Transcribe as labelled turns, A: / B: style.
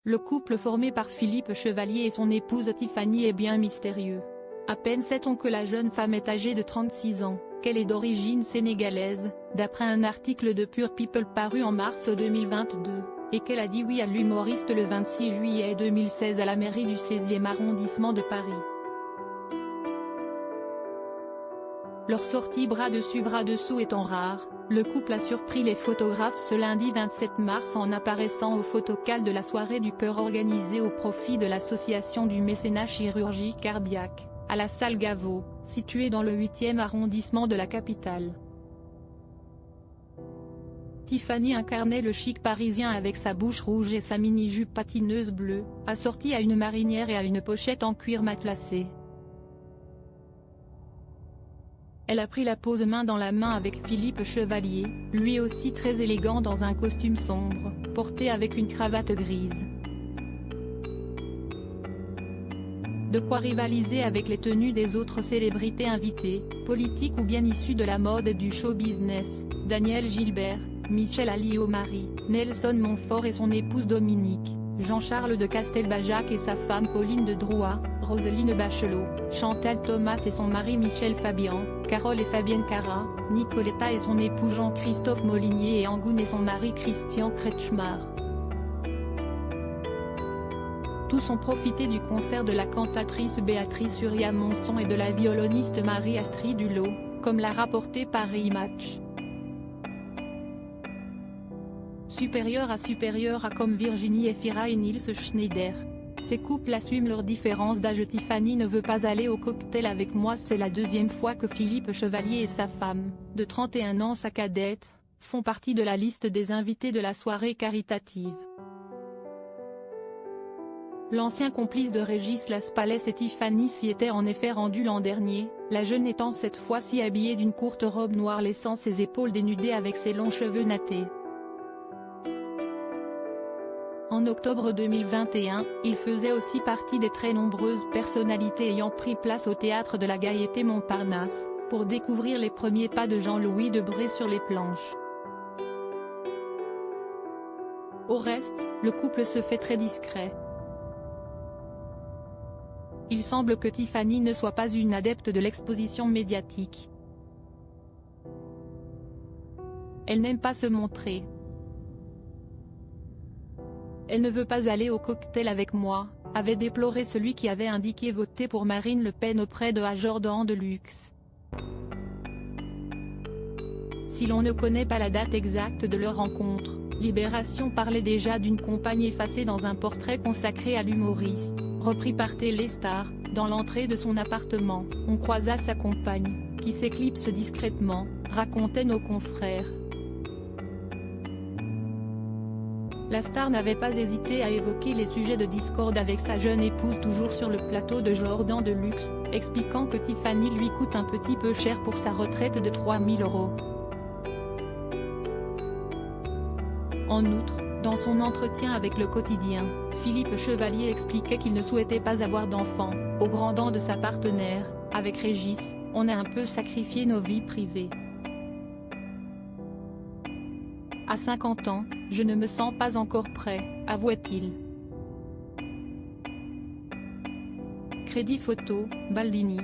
A: Le couple formé par Philippe Chevalier et son épouse Tiffany est bien mystérieux. À peine sait-on que la jeune femme est âgée de 36 ans, qu'elle est d'origine sénégalaise, d'après un article de Pure People paru en mars 2022, et qu'elle a dit oui à l'humoriste le 26 juillet 2016 à la mairie du 16e arrondissement de Paris. Leur sortie bras dessus bras dessous étant rare, le couple a surpris les photographes ce lundi 27 mars en apparaissant au photocall de la soirée du cœur organisée au profit de l'association du mécénat chirurgie cardiaque, à la salle Gaveau, située dans le 8e arrondissement de la capitale. Tiffany incarnait le chic parisien avec sa bouche rouge et sa mini-jupe patineuse bleue, assortie à une marinière et à une pochette en cuir matelassé. Elle a pris la pose main dans la main avec Philippe Chevalier, lui aussi très élégant dans un costume sombre, porté avec une cravate grise. De quoi rivaliser avec les tenues des autres célébrités invitées, politiques ou bien issues de la mode et du show business, Daniel Gilbert, Michel Alliot-Marie, Nelson Montfort et son épouse Dominique, Jean-Charles de Castelbajac et sa femme Pauline de Drouat, Roselyne Bachelot, Chantal Thomas et son mari Michel Fabian, Carole et Fabienne Cara, Nicoletta et son époux Jean-Christophe Molinier et Angoune et son mari Christian Kretschmar. Tous ont profité du concert de la cantatrice Béatrice Uria-Monson et de la violoniste Marie-Astrid Dulot, comme l'a rapporté Paris Match. Supérieur à comme Virginie Efira et Nils Schneider. Ces couples assument leurs différences d'âge. Tiffany ne veut pas aller au cocktail avec moi. C'est la deuxième fois que Philippe Chevalier et sa femme, de 31 ans sa cadette, font partie de la liste des invités de la soirée caritative. L'ancien complice de Régis Laspalès et Tiffany s'y était en effet rendu l'an dernier, la jeune étant cette fois-ci habillée d'une courte robe noire laissant ses épaules dénudées avec ses longs cheveux nattés. En octobre 2021, il faisait aussi partie des très nombreuses personnalités ayant pris place au théâtre de la Gaîté Montparnasse, pour découvrir les premiers pas de Jean-Louis Debré sur les planches. Au reste, le couple se fait très discret. Il semble que Tiffany ne soit pas une adepte de l'exposition médiatique. Elle n'aime pas se montrer. Elle ne veut pas aller au cocktail avec moi, avait déploré celui qui avait indiqué voter pour Marine Le Pen auprès de Jordan Deluxe. Si l'on ne connaît pas la date exacte de leur rencontre, Libération parlait déjà d'une compagne effacée dans un portrait consacré à l'humoriste, repris par Téléstar. Dans l'entrée de son appartement, on croisa sa compagne, qui s'éclipse discrètement, racontaient nos confrères. La star n'avait pas hésité à évoquer les sujets de discorde avec sa jeune épouse toujours sur le plateau de Jordan Deluxe, expliquant que Tiffany lui coûte un petit peu cher pour sa retraite de 3 000 €. En outre, dans son entretien avec Le Quotidien, Philippe Chevalier expliquait qu'il ne souhaitait pas avoir d'enfant, au grand dam de sa partenaire. Avec Régis, on a un peu sacrifié nos vies privées. À 50 ans, je ne me sens pas encore prêt, avouait-il. Crédit photo, Baldini.